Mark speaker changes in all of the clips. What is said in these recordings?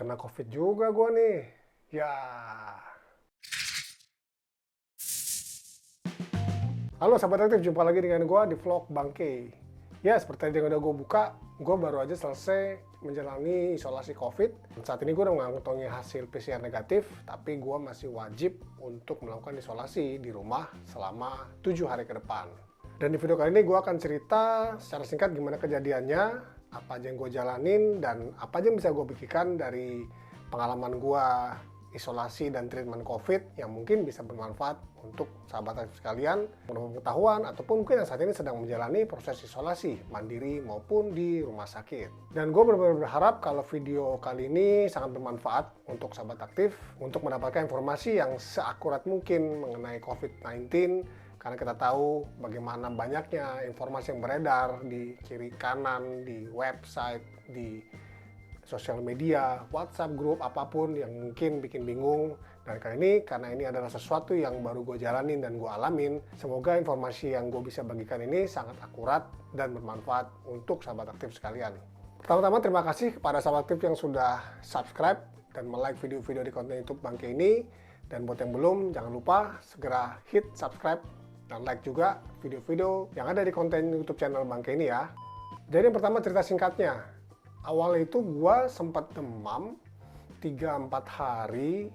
Speaker 1: Kena COVID juga gue nih. Ya. Halo sahabat aktif, jumpa lagi dengan gue di vlog Bangke. Ya, seperti yang udah gue buka, gue baru aja selesai menjalani isolasi COVID. Saat ini gue udah mengantongi hasil PCR negatif, tapi gue masih wajib untuk melakukan isolasi di rumah selama 7 hari ke depan. Dan di video kali ini gue akan cerita secara singkat gimana kejadiannya, apa aja yang gue jalanin, dan apa aja yang bisa gue pikirkan dari pengalaman gue isolasi dan treatment COVID yang mungkin bisa bermanfaat untuk sahabat aktif sekalian, menambah pengetahuan, ataupun mungkin yang saat ini sedang menjalani proses isolasi mandiri maupun di rumah sakit. Dan gue benar-benar berharap kalau video kali ini sangat bermanfaat untuk sahabat aktif untuk mendapatkan informasi yang seakurat mungkin mengenai COVID-19, karena kita tahu bagaimana banyaknya informasi yang beredar di kiri kanan, di website, di sosial media, WhatsApp, grup, apapun yang mungkin bikin bingung. Dan kali ini, karena ini adalah sesuatu yang baru gue jalanin dan gue alamin, semoga informasi yang gue bisa bagikan ini sangat akurat dan bermanfaat untuk sahabat aktif sekalian. Pertama-tama terima kasih kepada sahabat aktif yang sudah subscribe dan like video-video di konten YouTube Bangke ini. Dan buat yang belum, jangan lupa segera hit subscribe dan like juga video-video yang ada di konten YouTube channel Bangke ini ya. Jadi yang pertama cerita singkatnya. Awalnya itu gue sempat demam 3-4 hari,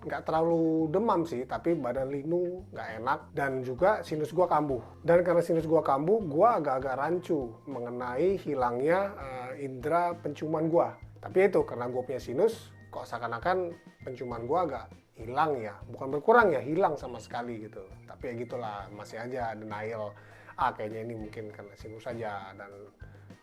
Speaker 1: nggak terlalu demam sih, tapi badan linu, nggak enak, dan juga sinus gue kambuh. Dan karena sinus gue kambuh, gue agak-agak rancu mengenai hilangnya indera penciuman gue. Tapi itu karena gue punya sinus, kok seakan-akan penciuman gue agak hilang ya, bukan berkurang ya, hilang sama sekali gitu. Tapi ya gitulah, masih aja denial, kayaknya ini mungkin karena sinus saja, dan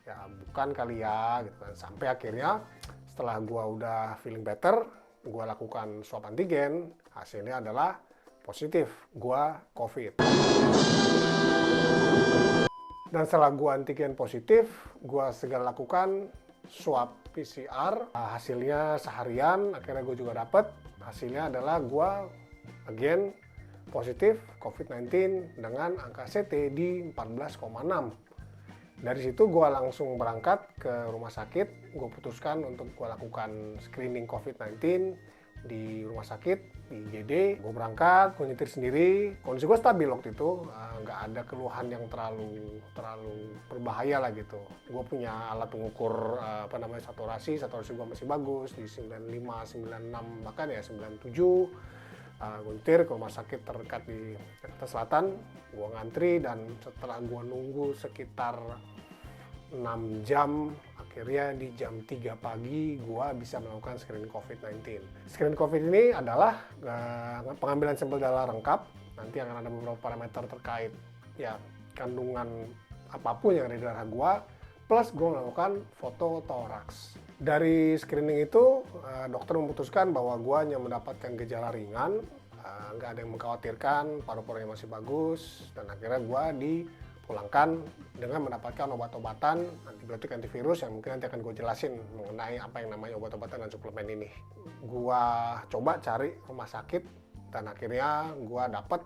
Speaker 1: ya bukan kali ya gitu kan. Sampai akhirnya setelah gua udah feeling better, gua lakukan swab antigen, hasilnya adalah positif, gua COVID. Dan setelah gua antigen positif, gua segera lakukan swab PCR, hasilnya seharian, akhirnya gua juga dapet, hasilnya adalah gua again positif COVID-19 dengan angka CT di 14,6. Dari situ gue langsung berangkat ke rumah sakit. Gue putuskan untuk gue lakukan screening COVID-19 di rumah sakit di IGD. Gue berangkat, gue nyetir sendiri. Kondisi gue stabil waktu itu, nggak ada keluhan yang terlalu berbahaya lah gitu. Gue punya alat pengukur saturasi gue masih bagus di 95, 96, bahkan ya 97. Gue nyetir ke rumah sakit terdekat di Jakarta Selatan, gue ngantri, dan setelah gue nunggu sekitar 6 jam, akhirnya di jam 3 pagi gue bisa melakukan screening COVID-19. Screening COVID ini adalah pengambilan sampel darah lengkap, nanti akan ada beberapa parameter terkait ya kandungan apapun yang ada di darah gue, plus gue melakukan foto toraks. Dari screening itu, dokter memutuskan bahwa gue hanya mendapatkan gejala ringan, nggak ada yang mengkhawatirkan, paru-parunya masih bagus, dan akhirnya gue dipulangkan dengan mendapatkan obat-obatan antibiotik antivirus yang mungkin nanti akan gue jelasin mengenai apa yang namanya obat-obatan dan suplemen ini. Gue coba cari rumah sakit, dan akhirnya gue dapat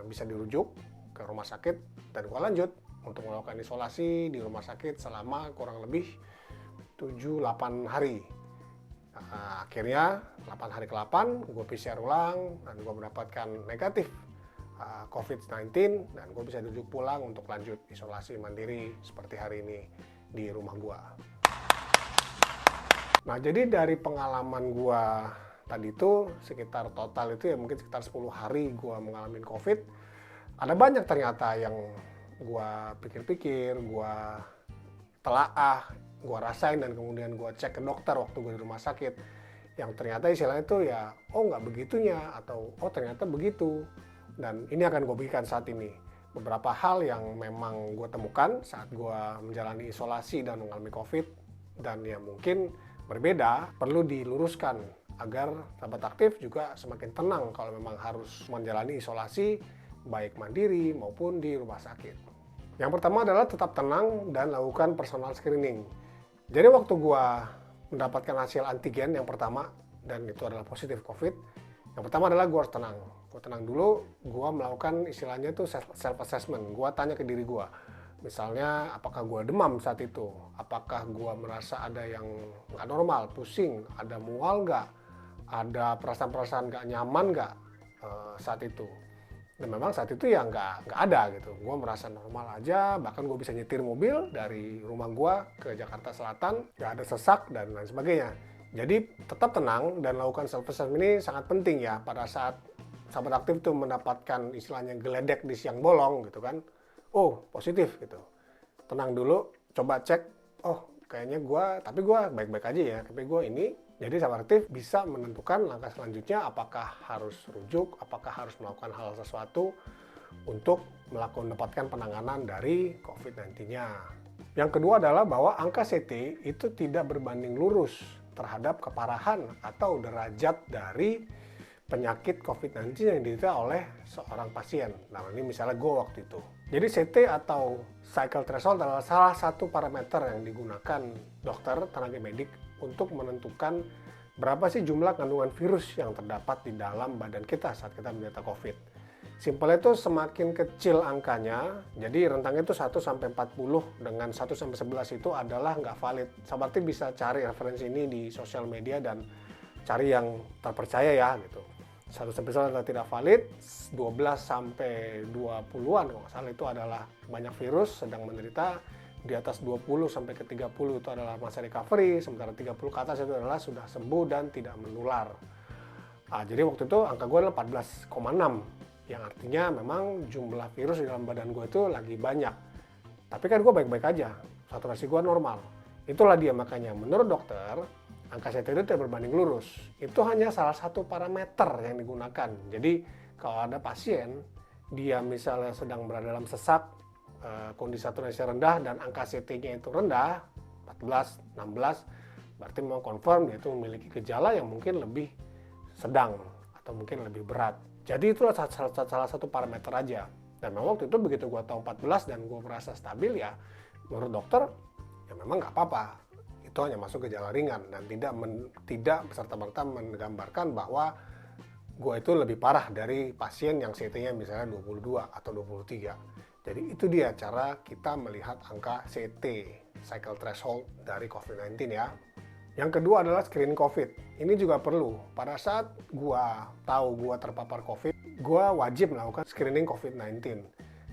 Speaker 1: bisa dirujuk ke rumah sakit, dan gue lanjut untuk melakukan isolasi di rumah sakit selama kurang lebih 7-8 hari. Akhirnya 8 hari ke-8 gue PCR ulang dan gue mendapatkan negatif COVID-19, dan gue bisa dirujuk pulang untuk lanjut isolasi mandiri seperti hari ini di rumah gue. Nah, jadi dari pengalaman gue tadi itu sekitar total itu ya mungkin sekitar 10 hari gue mengalami COVID. Ada banyak ternyata yang gue pikir-pikir, gue telaah, gue rasain, dan kemudian gue cek ke dokter waktu gue di rumah sakit, yang ternyata istilahnya itu ya nggak begitunya, atau ternyata begitu. Dan ini akan gue berikan saat ini beberapa hal yang memang gue temukan saat gue menjalani isolasi dan mengalami COVID, dan yang mungkin berbeda, perlu diluruskan agar sahabat aktif juga semakin tenang kalau memang harus menjalani isolasi baik mandiri maupun di rumah sakit. Yang pertama adalah tetap tenang dan lakukan personal screening. Jadi waktu gue mendapatkan hasil antigen yang pertama, dan itu adalah positif COVID, yang pertama adalah gue harus tenang. Gue tenang dulu, gue melakukan istilahnya itu self-assessment. Gue tanya ke diri gue Misalnya, apakah gue demam saat itu? Apakah gue merasa ada yang nggak normal, pusing, ada mual nggak? Ada perasaan-perasaan nggak nyaman nggak saat itu? Dan memang saat itu ya nggak ada gitu. Gue merasa normal aja, bahkan gue bisa nyetir mobil dari rumah gue ke Jakarta Selatan, nggak ada sesak dan lain sebagainya. Jadi tetap tenang dan lakukan self-assessment ini sangat penting ya pada saat sahabat aktif tuh mendapatkan istilahnya geledek di siang bolong gitu kan. Oh positif gitu. Tenang dulu, coba cek, oh kayaknya tapi gue baik-baik aja ya, tapi gue ini. Jadi sahabat aktif bisa menentukan langkah selanjutnya apakah harus rujuk, apakah harus melakukan hal sesuatu untuk mendapatkan penanganan dari COVID-19-nya. Yang kedua adalah bahwa angka CT itu tidak berbanding lurus terhadap keparahan atau derajat dari penyakit COVID-19 yang diderita oleh seorang pasien. Nah ini misalnya gue waktu itu. Jadi CT atau cycle threshold adalah salah satu parameter yang digunakan dokter, tenaga medik untuk menentukan berapa sih jumlah kandungan virus yang terdapat di dalam badan kita saat kita menderita COVID. Simpelnya itu semakin kecil angkanya, jadi rentangnya itu 1 sampai 40 dengan 1 sampai 11 itu adalah nggak valid. Sahabat bisa cari referensi ini di sosial media dan cari yang terpercaya ya gitu. 1 sampai 11 adalah tidak valid, 12 sampai 20-an kalau nggak salah itu adalah banyak virus sedang menderita. Di atas 20 sampai ke 30 itu adalah masa recovery, sementara 30 ke atas itu adalah sudah sembuh dan tidak menular. Jadi waktu itu angka gue adalah 14,6, yang artinya memang jumlah virus di dalam badan gue itu lagi banyak. Tapi kan gue baik-baik aja, saturasi gue normal. Itulah dia makanya menurut dokter, angka CT itu tidak berbanding lurus. Itu hanya salah satu parameter yang digunakan. Jadi kalau ada pasien, dia misalnya sedang berada dalam sesak, kondisi saturasi rendah dan angka CT-nya itu rendah, 14, 16, berarti memang confirm dia itu memiliki gejala yang mungkin lebih sedang atau mungkin lebih berat. Jadi itulah salah satu parameter aja. Dan memang waktu itu begitu gue tahu 14 dan gue merasa stabil ya, menurut dokter ya memang nggak apa-apa. Itu hanya masuk gejala ringan dan tidak beserta-merta menggambarkan bahwa gue itu lebih parah dari pasien yang CT-nya misalnya 22 atau 23. Jadi itu dia cara kita melihat angka CT, cycle threshold dari COVID-19 ya. Yang kedua adalah screening COVID. Ini juga perlu. Pada saat gua tahu gua terpapar COVID, gua wajib melakukan screening COVID-19.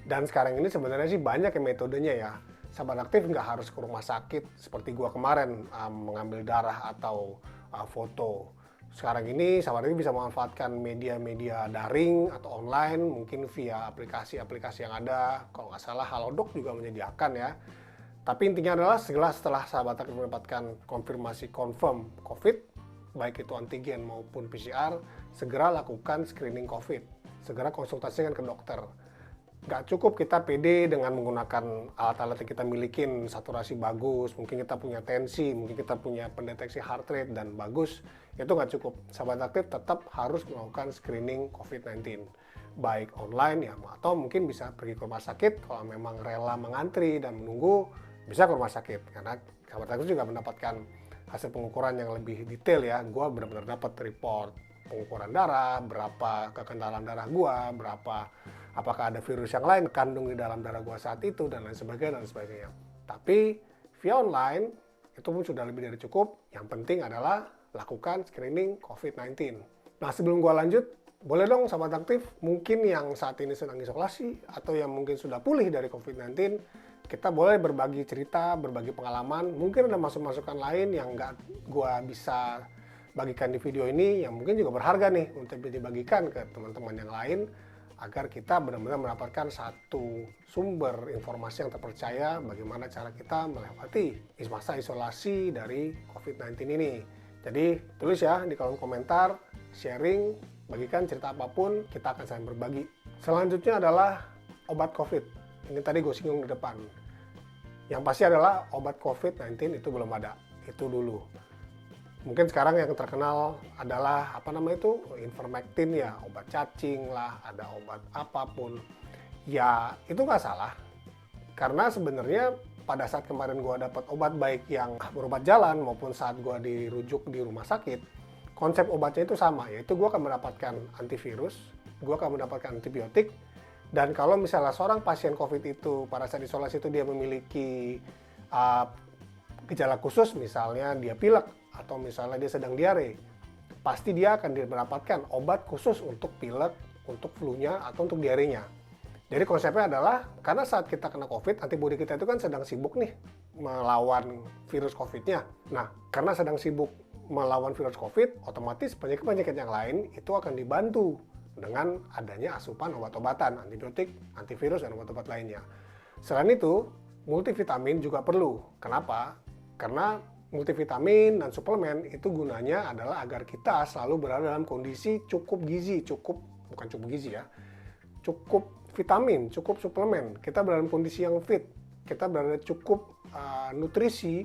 Speaker 1: Dan sekarang ini sebenarnya sih banyak metodenya ya. Sahabat aktif nggak harus ke rumah sakit seperti gua kemarin mengambil darah atau foto. Sekarang ini sahabat aktif bisa memanfaatkan media-media daring atau online, mungkin via aplikasi-aplikasi yang ada. Kalau nggak salah Halodoc juga menyediakan ya. Tapi intinya adalah setelah sahabat aktif mendapatkan konfirmasi confirm COVID, baik itu antigen maupun PCR, segera lakukan screening COVID. Segera konsultasikan ke dokter. Nggak cukup kita pede dengan menggunakan alat-alat yang kita milikin, saturasi bagus, mungkin kita punya tensi, mungkin kita punya pendeteksi heart rate dan bagus, itu nggak cukup. Sahabat aktif tetap harus melakukan screening COVID-19, baik online ya, atau mungkin bisa pergi ke rumah sakit kalau memang rela mengantri dan menunggu, bisa ke rumah sakit. Karena sahabat aktif juga mendapatkan hasil pengukuran yang lebih detail ya, gue benar-benar dapat report pengukuran darah, berapa kekentalan darah gue, apakah ada virus yang lain kandung di dalam darah gua saat itu dan lain sebagainya. Tapi via online itu pun sudah lebih dari cukup. Yang penting adalah lakukan screening COVID-19. Nah sebelum gua lanjut, boleh dong sahabat aktif, mungkin yang saat ini sedang isolasi atau yang mungkin sudah pulih dari COVID-19, kita boleh berbagi cerita, berbagi pengalaman. Mungkin ada masukan lain yang nggak gua bisa bagikan di video ini, yang mungkin juga berharga nih untuk dibagikan ke teman-teman yang lain, agar kita benar-benar mendapatkan satu sumber informasi yang terpercaya bagaimana cara kita melewati masa isolasi dari COVID-19 ini. Jadi tulis ya di kolom komentar, sharing, bagikan cerita apapun, kita akan saling berbagi. Selanjutnya adalah obat COVID. Ini tadi gue singgung di depan. Yang pasti adalah obat COVID-19 itu belum ada, itu dulu. Mungkin sekarang yang terkenal adalah ivermectin ya, obat cacing lah, ada obat apapun. Ya itu nggak salah, karena sebenarnya pada saat kemarin gue dapat obat baik yang berobat jalan maupun saat gue dirujuk di rumah sakit, konsep obatnya itu sama, yaitu gue akan mendapatkan antivirus, gue akan mendapatkan antibiotik, Dan kalau misalnya seorang pasien COVID itu pada saat isolasi itu dia memiliki uh, gejala khusus, misalnya dia pilek atau misalnya dia sedang diare, pasti dia akan mendapatkan obat khusus untuk pilek, untuk flu-nya atau untuk diarenya. Jadi konsepnya adalah karena saat kita kena COVID, antibodi kita itu kan sedang sibuk nih melawan virus COVID-nya. Nah, karena sedang sibuk melawan virus COVID, otomatis penyakit-penyakit yang lain itu akan dibantu dengan adanya asupan obat-obatan, antibiotik, antivirus, dan obat-obat lainnya. Selain itu, multivitamin juga perlu. Kenapa? Karena multivitamin dan suplemen itu gunanya adalah agar kita selalu berada dalam kondisi cukup gizi, bukan cukup gizi ya, cukup vitamin, cukup suplemen. Kita berada dalam kondisi yang fit, kita berada cukup nutrisi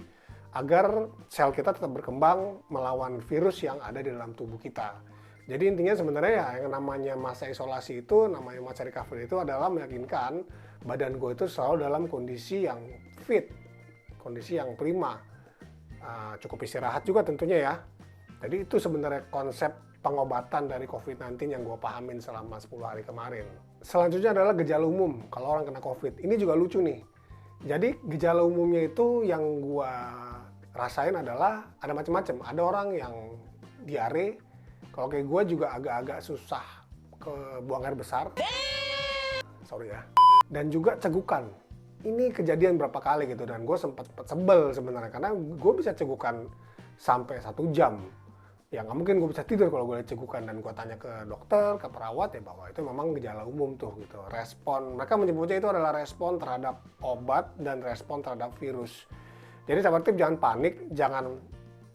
Speaker 1: agar sel kita tetap berkembang melawan virus yang ada di dalam tubuh kita. Jadi intinya sebenarnya ya yang namanya masa isolasi itu, namanya masa recovery itu adalah meyakinkan badan gue itu selalu dalam kondisi yang fit, kondisi yang prima. Cukup istirahat juga tentunya ya. Jadi itu sebenarnya konsep pengobatan dari COVID-19 yang gue pahamin selama 10 hari kemarin. Selanjutnya adalah gejala umum kalau orang kena COVID. Ini juga lucu nih. Jadi gejala umumnya itu yang gue rasain adalah ada macam-macam. Ada orang yang diare, kalau kayak gue juga agak-agak susah ke buang air besar. Sorry ya. Dan juga cegukan. Ini kejadian berapa kali gitu dan gue sempat sebel sebenarnya karena gue bisa cegukan sampai 1 jam. Ya nggak mungkin gue bisa tidur kalau gue cegukan, dan gue tanya ke dokter, ke perawat ya bahwa itu memang gejala umum tuh gitu. Respon, mereka menyebutnya itu adalah respon terhadap obat dan respon terhadap virus. Jadi sahabat tip jangan panik, jangan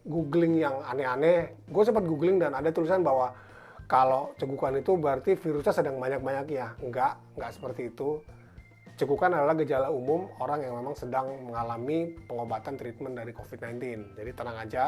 Speaker 1: googling yang aneh-aneh. Gue sempat googling dan ada tulisan bahwa kalau cegukan itu berarti virusnya sedang banyak-banyaknya. Enggak seperti itu. Cegukan adalah gejala umum orang yang memang sedang mengalami pengobatan treatment dari COVID-19. Jadi tenang aja.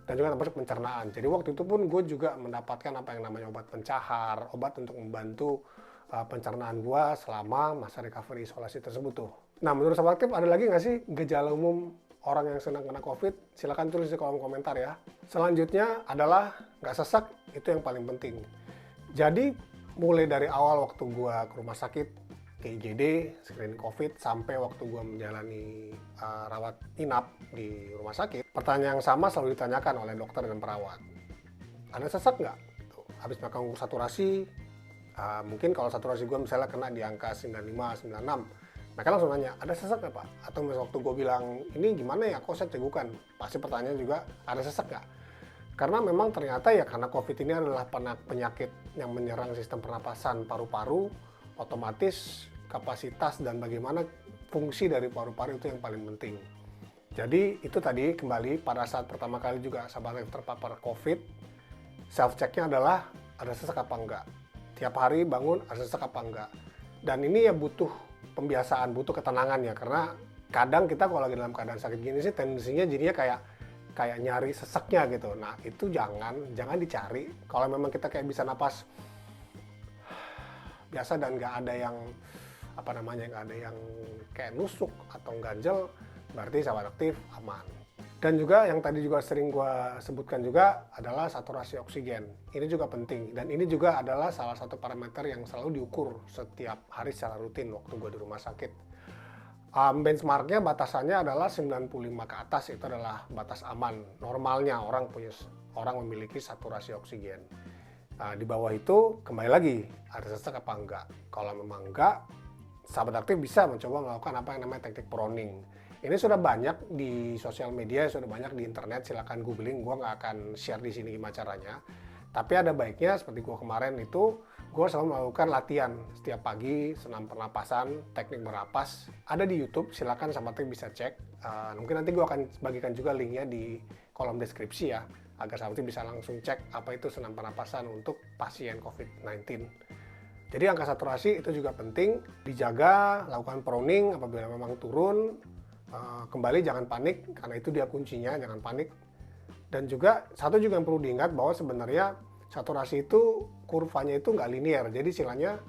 Speaker 1: Dan juga termasuk pencernaan. Jadi waktu itu pun gue juga mendapatkan apa yang namanya obat pencahar, obat untuk membantu pencernaan gue selama masa recovery isolasi tersebut tuh. Nah menurut sahabat tip ada lagi nggak sih gejala umum orang yang sedang kena COVID? Silahkan tulis di kolom komentar ya. Selanjutnya adalah nggak sesak, itu yang paling penting. Jadi mulai dari awal waktu gue ke rumah sakit, ke IGD, screening COVID, sampai waktu gue menjalani rawat inap di rumah sakit, pertanyaan yang sama selalu ditanyakan oleh dokter dan perawat. Ada sesak nggak? Habis makan ukur saturasi, mungkin kalau saturasi gue misalnya kena di angka 95, 96, mereka langsung nanya, ada sesak nggak Pak? Atau misalnya waktu gue bilang, ini gimana ya, kok saya cegukan? Pasti pertanyaan juga, ada sesak nggak? Karena memang ternyata ya karena COVID ini adalah penyakit yang menyerang sistem pernapasan paru-paru, otomatis kapasitas dan bagaimana fungsi dari paru-paru itu yang paling penting. Jadi itu tadi kembali pada saat pertama kali juga sahabat terpapar COVID, self checknya adalah ada sesak apa enggak. Tiap hari bangun ada sesak apa enggak. Dan ini ya butuh pembiasaan, butuh ketenangan ya, karena kadang kita kalau lagi dalam keadaan sakit gini sih tendensinya jadinya kayak nyari sesaknya gitu. Nah itu jangan dicari. Kalau memang kita kayak bisa napas biasa dan nggak ada yang nggak ada yang kayak nusuk atau ganjel, berarti sahabat aktif aman. Dan juga yang tadi juga sering gue sebutkan juga adalah saturasi oksigen. Ini juga penting dan ini juga adalah salah satu parameter yang selalu diukur setiap hari secara rutin waktu gue di rumah sakit. Benchmarknya batasannya adalah 95 ke atas, itu adalah batas aman. Normalnya orang memiliki saturasi oksigen. Di bawah itu kembali lagi ada sesak apa enggak. Kalau memang enggak, sahabat aktif bisa mencoba melakukan apa yang namanya teknik proning. Ini sudah banyak di sosial media, sudah banyak di internet, silakan googling. Gue nggak akan share di sini gimana caranya. Tapi ada baiknya seperti gue kemarin itu, gue selalu melakukan latihan setiap pagi, senam pernapasan, teknik berapas. Ada di YouTube, silakan sahabat aktif bisa cek. Mungkin nanti gue akan bagikan juga linknya di kolom deskripsi ya, agar sahabat bisa langsung cek apa itu senam pernapasan untuk pasien COVID-19. Jadi angka saturasi itu juga penting, dijaga, lakukan proning apabila memang turun. Kembali jangan panik, karena itu dia kuncinya, jangan panik. Dan juga satu juga yang perlu diingat bahwa sebenarnya saturasi itu kurvanya itu nggak linear. Jadi istilahnya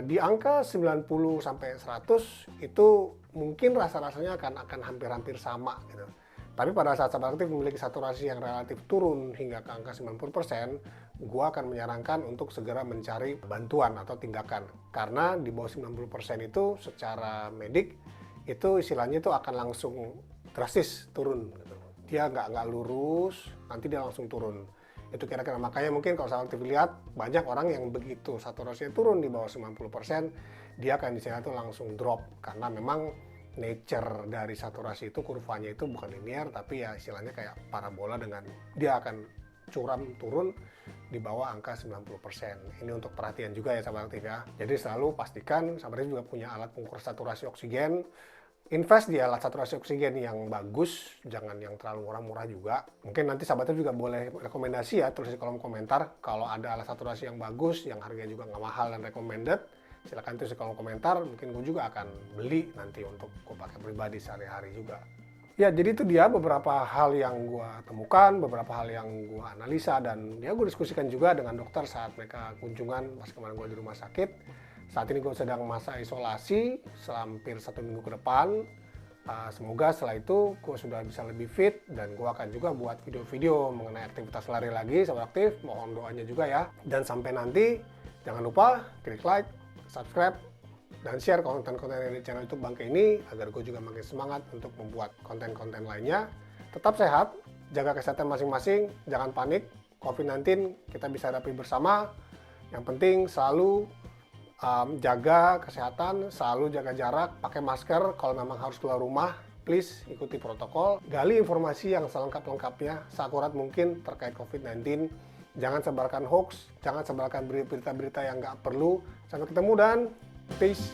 Speaker 1: di angka 90 sampai 100 itu mungkin rasa-rasanya akan hampir-hampir sama gitu. Tapi pada saat sahabat aktif memiliki saturasi yang relatif turun hingga ke angka 90%, gua akan menyarankan untuk segera mencari bantuan atau tindakan. Karena di bawah 90% itu secara medik, itu istilahnya itu akan langsung drastis turun. Gitu. Dia nggak lurus, nanti dia langsung turun. Itu kira-kira, makanya mungkin kalau sahabat aktif lihat, banyak orang yang begitu saturasinya turun di bawah 90%, dia akan disini tuh langsung drop. Karena memang nature dari saturasi itu kurvanya itu bukan linear, tapi ya istilahnya kayak parabola dengan dia akan curam turun di bawah angka 90%. Ini untuk perhatian juga ya sahabat aktif ya. Jadi selalu pastikan sahabat aktif juga punya alat pengukur saturasi oksigen. Invest di alat saturasi oksigen yang bagus, jangan yang terlalu murah-murah juga. Mungkin nanti sahabat aktif juga boleh rekomendasi ya, tulis di kolom komentar kalau ada alat saturasi yang bagus, yang harganya juga nggak mahal dan recommended. Silahkan tulis di kolom komentar, mungkin gue juga akan beli nanti untuk gue pakai pribadi sehari-hari juga. Ya, jadi itu dia beberapa hal yang gue temukan, beberapa hal yang gue analisa, dan ya gue diskusikan juga dengan dokter saat mereka kunjungan pas kemarin gue di rumah sakit. Saat ini gue sedang masa isolasi hampir 1 minggu ke depan. Semoga setelah itu gue sudah bisa lebih fit, dan gue akan juga buat video-video mengenai aktivitas lari lagi, sahabat aktif. Mohon doanya juga ya. Dan sampai nanti, jangan lupa klik like, subscribe, dan share konten-konten dari channel YouTube Bangke ini agar gue juga makin semangat untuk membuat konten-konten lainnya. Tetap sehat, jaga kesehatan masing-masing, jangan panik. COVID-19 kita bisa hadapi bersama. Yang penting selalu jaga kesehatan, selalu jaga jarak, pakai masker kalau memang harus keluar rumah. Please ikuti protokol, gali informasi yang selengkap-lengkapnya, seakurat mungkin terkait COVID-19. Jangan sebarkan hoax, jangan sebarkan berita-berita yang nggak perlu. Sampai ketemu dan peace.